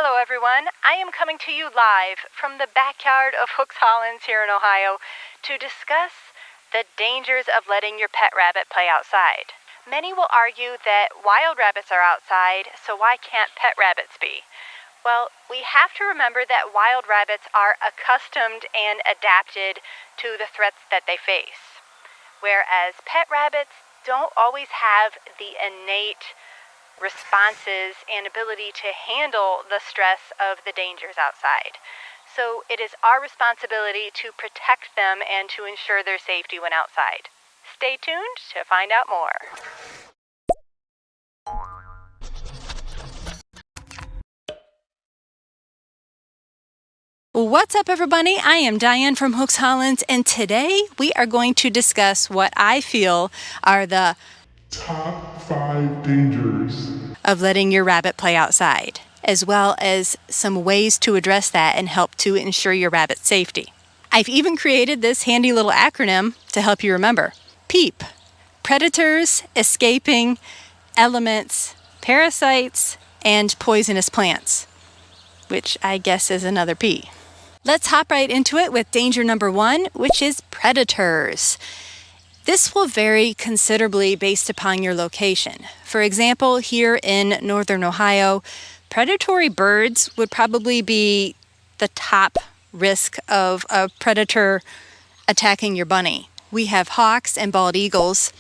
Hello everyone, I am coming to you live from the backyard of Hooks Hollins here in Ohio to discuss the dangers of letting your pet rabbit play outside. Many will argue that wild rabbits are outside, so why can't pet rabbits be? Well, we have to remember that wild rabbits are accustomed and adapted to the threats that they face, whereas pet rabbits don't always have the innate responses and ability to handle the stress of the dangers outside. So it is our responsibility to protect them and to ensure their safety when outside. Stay tuned to find out more. What's up everybody? I am Diane from Hooks Hollins, and today we are going to discuss what I feel are the Top 5 dangers of letting your rabbit play outside, as well as some ways to address that and help to ensure your rabbit's safety. I've even created this handy little acronym to help you remember. PEEP: predators, escaping, elements, parasites, and poisonous plants, which I guess is another P. Let's hop right into it with danger number 1, which is predators. This will vary considerably based upon your location. For example, here in northern Ohio, predatory birds would probably be the top risk of a predator attacking your bunny. We have hawks and bald eagles,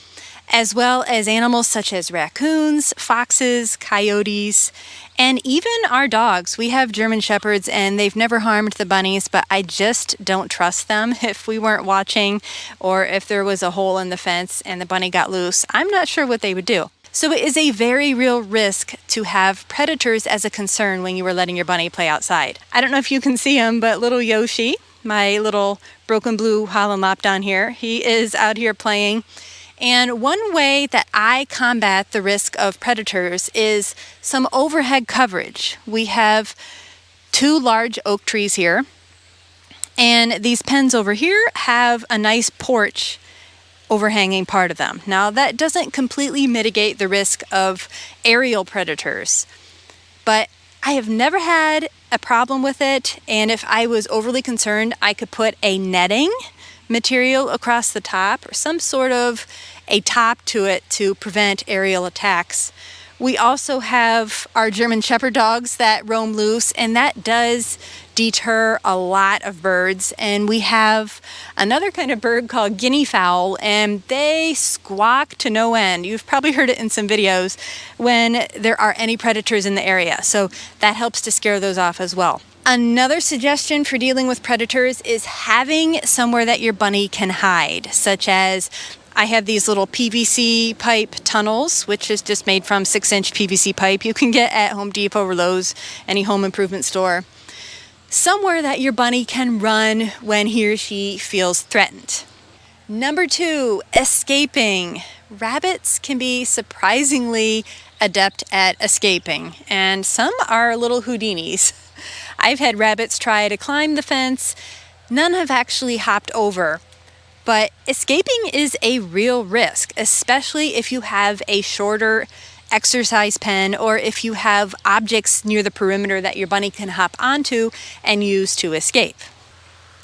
as well as animals such as raccoons, foxes, coyotes, and even our dogs. We have German Shepherds and they've never harmed the bunnies, but I just don't trust them. If we weren't watching or if there was a hole in the fence and the bunny got loose, I'm not sure what they would do. So it is a very real risk to have predators as a concern when you are letting your bunny play outside. I don't know if you can see him, but little Yoshi, my little broken blue Holland Lop down here, he is out here playing. And one way that I combat the risk of predators is some overhead coverage. We have 2 large oak trees here, and these pens over here have a nice porch overhanging part of them. Now, that doesn't completely mitigate the risk of aerial predators, but I have never had a problem with it, and if I was overly concerned, I could put a netting material across the top or some sort of a top to it to prevent aerial attacks. We also have our German Shepherd dogs that roam loose, and that does deter a lot of birds. And we have another kind of bird called guinea fowl, and they squawk to no end. You've probably heard it in some videos when there are any predators in the area, so that helps to scare those off as well. Another suggestion for dealing with predators is having somewhere that your bunny can hide, such as I have these little PVC pipe tunnels, which is just made from 6-inch PVC pipe you can get at Home Depot or Lowe's, any home improvement store. Somewhere that your bunny can run when he or she feels threatened. Number 2, escaping. Rabbits can be surprisingly adept at escaping, and some are little Houdinis. I've had rabbits try to climb the fence. None have actually hopped over. But escaping is a real risk, especially if you have a shorter exercise pen or if you have objects near the perimeter that your bunny can hop onto and use to escape.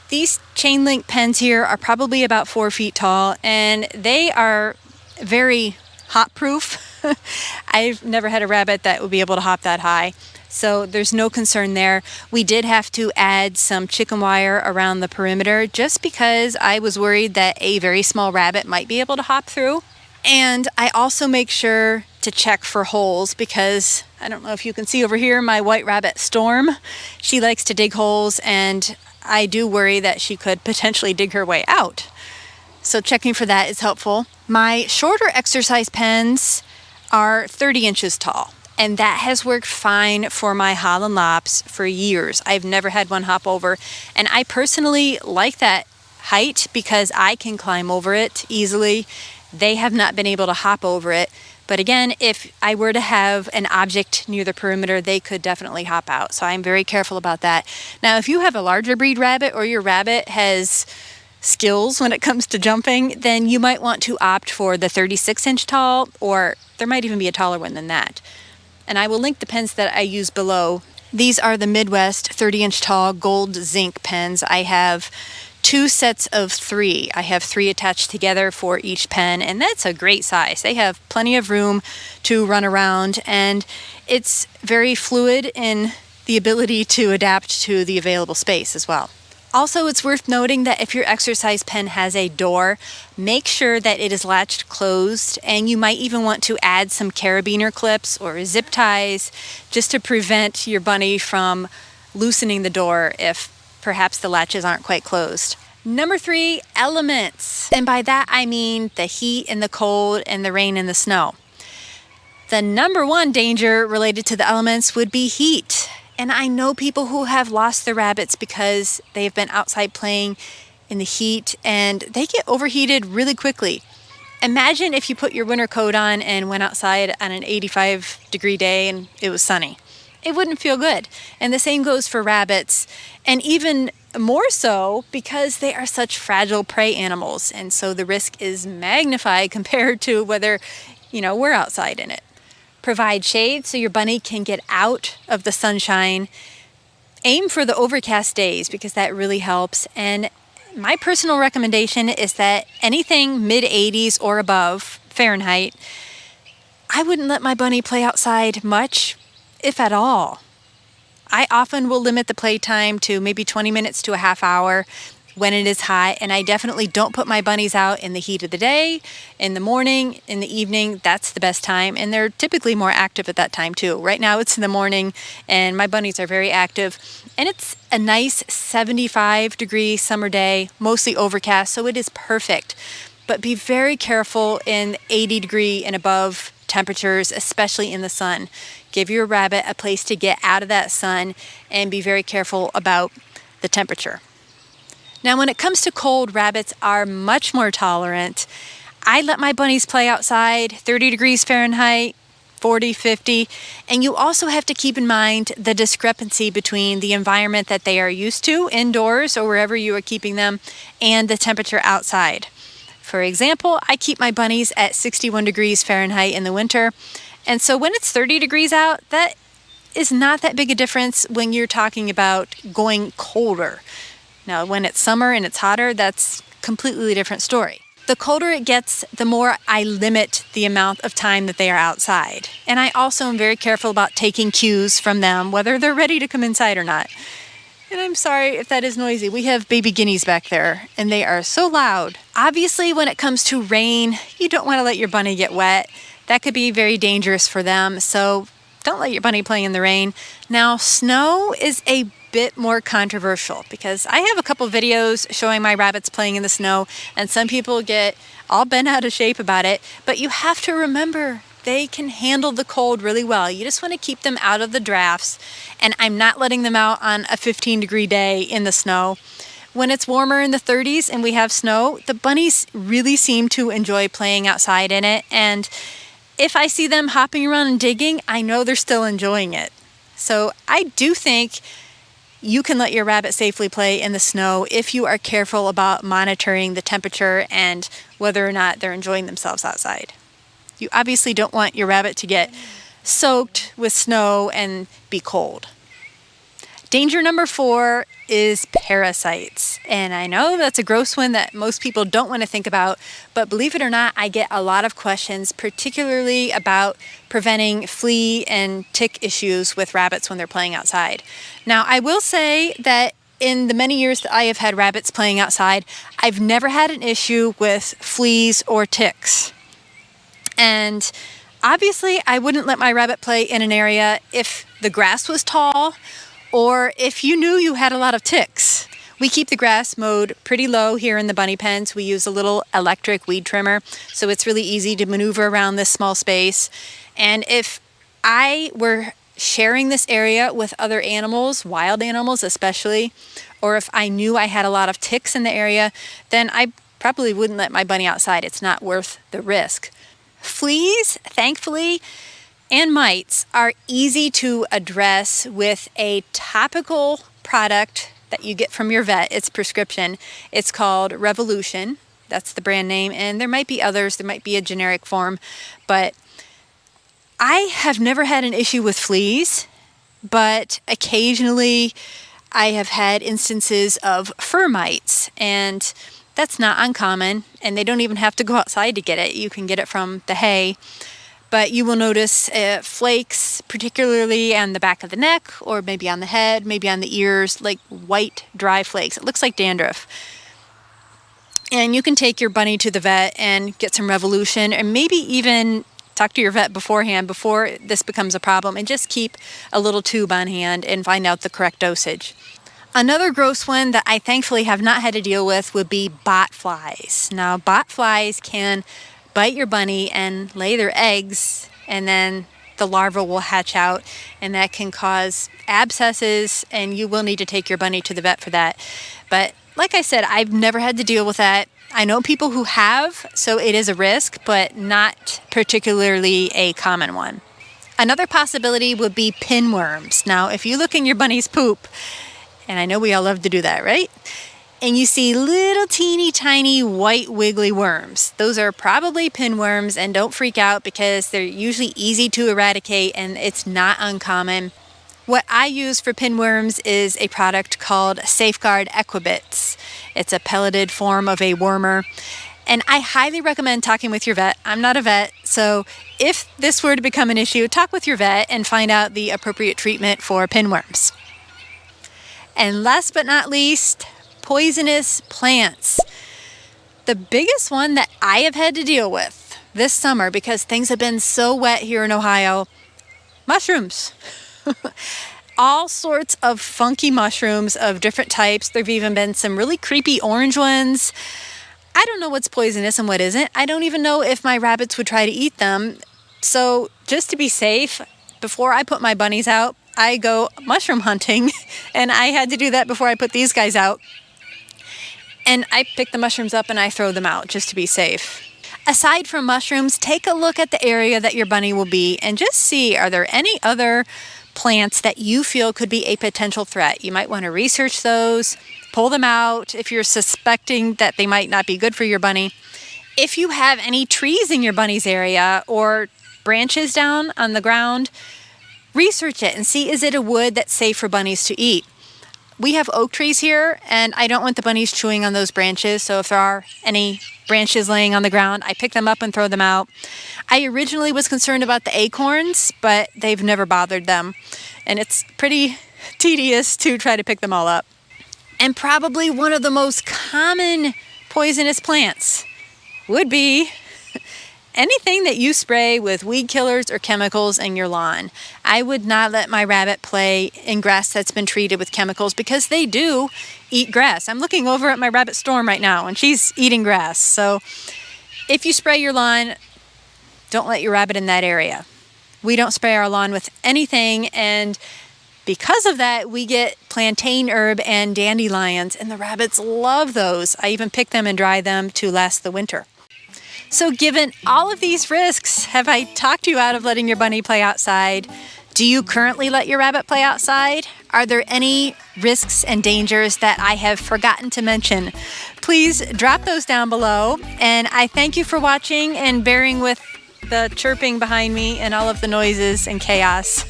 These chain link pens here are probably about 4 feet tall, and they are very hop proof. I've never had a rabbit that would be able to hop that high, so there's no concern there. We did have to add some chicken wire around the perimeter just because I was worried that a very small rabbit might be able to hop through. And I also make sure to check for holes because I don't know if you can see over here my white rabbit Storm. She likes to dig holes, and I do worry that she could potentially dig her way out. So checking for that is helpful. My shorter exercise pens are 30 inches tall, and that has worked fine for my Holland Lops for years. I've never had one hop over, and I personally like that height because I can climb over it easily. They have not been able to hop over it, but again, if I were to have an object near the perimeter, they could definitely hop out, so I'm very careful about that. Now, if you have a larger breed rabbit or your rabbit has skills when it comes to jumping, then you might want to opt for the 36-inch tall, or there might even be a taller one than that. And I will link the pens that I use below These are the Midwest 30-inch tall gold zinc pens. I have 2 sets of 3. I have 3 attached together for each pen, and that's a great size. They have plenty of room to run around, and it's very fluid in the ability to adapt to the available space as well. Also, it's worth noting that if your exercise pen has a door, make sure that it is latched closed, and you might even want to add some carabiner clips or zip ties just to prevent your bunny from loosening the door if perhaps the latches aren't quite closed. Number 3, elements. And by that I mean the heat and the cold and the rain and the snow. The number 1 danger related to the elements would be heat. And I know people who have lost their rabbits because they've been outside playing in the heat and they get overheated really quickly. Imagine if you put your winter coat on and went outside on an 85-degree day and it was sunny. It wouldn't feel good. And the same goes for rabbits, and even more so because they are such fragile prey animals, and so the risk is magnified compared to whether, we're outside in it. Provide shade so your bunny can get out of the sunshine. Aim for the overcast days because that really helps. And my personal recommendation is that anything mid-80s or above Fahrenheit, I wouldn't let my bunny play outside much, if at all. I often will limit the playtime to maybe 20 minutes to a half hour when it is hot, and I definitely don't put my bunnies out in the heat of the day, in the morning, in the evening. That's the best time, and they're typically more active at that time too. Right now it's in the morning, and my bunnies are very active, and it's a nice 75-degree summer day, mostly overcast, so it is perfect. But be very careful in 80-degree and above temperatures, especially in the sun. Give your rabbit a place to get out of that sun, and be very careful about the temperature. Now, when it comes to cold, rabbits are much more tolerant. I let my bunnies play outside, 30 degrees Fahrenheit, 40, 50, and you also have to keep in mind the discrepancy between the environment that they are used to, indoors or wherever you are keeping them, and the temperature outside. For example, I keep my bunnies at 61 degrees Fahrenheit in the winter, and so when it's 30 degrees out, that is not that big a difference when you're talking about going colder. Now, when it's summer and it's hotter, that's a completely different story. The colder it gets, the more I limit the amount of time that they are outside. And I also am very careful about taking cues from them, whether they're ready to come inside or not. And I'm sorry if that is noisy. We have baby guineas back there, and they are so loud. Obviously, when it comes to rain, you don't want to let your bunny get wet. That could be very dangerous for them, so don't let your bunny play in the rain. Now, snow is a bit more controversial because I have a couple videos showing my rabbits playing in the snow, and some people get all bent out of shape about it, but you have to remember they can handle the cold really well. You just want to keep them out of the drafts, and I'm not letting them out on a 15-degree day in the snow. When it's warmer in the 30s and we have snow, the bunnies really seem to enjoy playing outside in it, and if I see them hopping around and digging, I know they're still enjoying it. So I do think you can let your rabbit safely play in the snow if you are careful about monitoring the temperature and whether or not they're enjoying themselves outside. You obviously don't want your rabbit to get soaked with snow and be cold. Danger number 4 is parasites. And I know that's a gross one that most people don't want to think about, but believe it or not, I get a lot of questions, particularly about preventing flea and tick issues with rabbits when they're playing outside. Now, I will say that in the many years that I have had rabbits playing outside, I've never had an issue with fleas or ticks. And obviously, I wouldn't let my rabbit play in an area if the grass was tall or if you knew you had a lot of ticks. We keep the grass mowed pretty low here in the bunny pens. We use a little electric weed trimmer, so it's really easy to maneuver around this small space. And if I were sharing this area with other animals, wild animals especially, or if I knew I had a lot of ticks in the area, then I probably wouldn't let my bunny outside. It's not worth the risk. Fleas, thankfully, and mites are easy to address with a topical product that you get from your vet. It's prescription. It's called Revolution. That's the brand name, and there might be others. There might be a generic form, but I have never had an issue with fleas, but occasionally I have had instances of fur mites, and that's not uncommon, and they don't even have to go outside to get it. You can get it from the hay, but you will notice flakes, particularly on the back of the neck, or maybe on the head, maybe on the ears, like white, dry flakes. It looks like dandruff. And you can take your bunny to the vet and get some Revolution, or maybe even talk to your vet beforehand before this becomes a problem, and just keep a little tube on hand and find out the correct dosage. Another gross one that I thankfully have not had to deal with would be bot flies. Now, bot flies can bite your bunny and lay their eggs, and then the larva will hatch out, and that can cause abscesses, and you will need to take your bunny to the vet for that. But like I said, I've never had to deal with that. I know people who have, so it is a risk, but not particularly a common one. Another possibility would be pinworms. Now, if you look in your bunny's poop, and I know we all love to do that, right? And you see little teeny tiny white wiggly worms. Those are probably pinworms, and don't freak out because they're usually easy to eradicate and it's not uncommon. What I use for pinworms is a product called Safeguard Equibits. It's a pelleted form of a wormer, and I highly recommend talking with your vet. I'm not a vet, so if this were to become an issue, talk with your vet and find out the appropriate treatment for pinworms. And last but not least, poisonous plants. The biggest one that I have had to deal with this summer, because things have been so wet here in Ohio, mushrooms. All sorts of funky mushrooms of different types. There have even been some really creepy orange ones. I don't know what's poisonous and what isn't. I don't even know if my rabbits would try to eat them. So just to be safe, before I put my bunnies out, I go mushroom hunting, and I had to do that before I put these guys out. And I pick the mushrooms up and I throw them out just to be safe. Aside from mushrooms, take a look at the area that your bunny will be and just see, are there any other plants that you feel could be a potential threat? You might want to research those, pull them out if you're suspecting that they might not be good for your bunny. If you have any trees in your bunny's area or branches down on the ground, research it and see, is it a wood that's safe for bunnies to eat? We have oak trees here, and I don't want the bunnies chewing on those branches, so if there are any branches laying on the ground, I pick them up and throw them out. I originally was concerned about the acorns, but they've never bothered them, and it's pretty tedious to try to pick them all up. And probably one of the most common poisonous plants would be anything that you spray with weed killers or chemicals in your lawn. I would not let my rabbit play in grass that's been treated with chemicals, because they do eat grass. I'm looking over at my rabbit Storm right now, and she's eating grass. So if you spray your lawn, don't let your rabbit in that area. We don't spray our lawn with anything, and because of that, we get plantain herb and dandelions, and the rabbits love those. I even pick them and dry them to last the winter. So given all of these risks, have I talked you out of letting your bunny play outside? Do you currently let your rabbit play outside? Are there any risks and dangers that I have forgotten to mention? Please drop those down below. And I thank you for watching and bearing with the chirping behind me and all of the noises and chaos.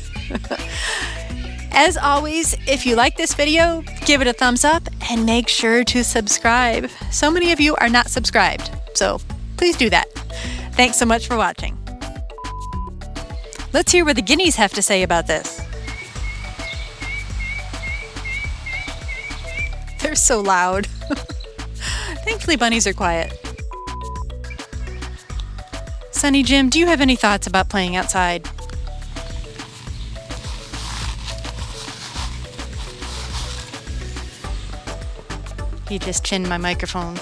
As always, if you like this video, give it a thumbs up and make sure to subscribe. So many of you are not subscribed, so please do that. Thanks so much for watching. Let's hear what the guineas have to say about this. They're so loud. Thankfully, bunnies are quiet. Sunny Jim, do you have any thoughts about playing outside? He just chinned my microphone.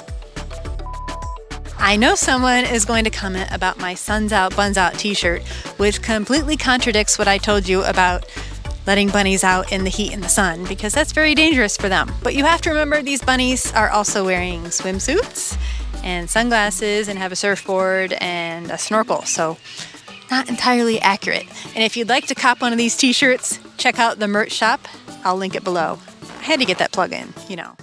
I know someone is going to comment about my Suns Out, Buns Out t-shirt, which completely contradicts what I told you about letting bunnies out in the heat and the sun, because that's very dangerous for them. But you have to remember, these bunnies are also wearing swimsuits and sunglasses and have a surfboard and a snorkel, so not entirely accurate. And if you'd like to cop one of these t-shirts, check out the merch shop. I'll link it below. I had to get that plug in, you know.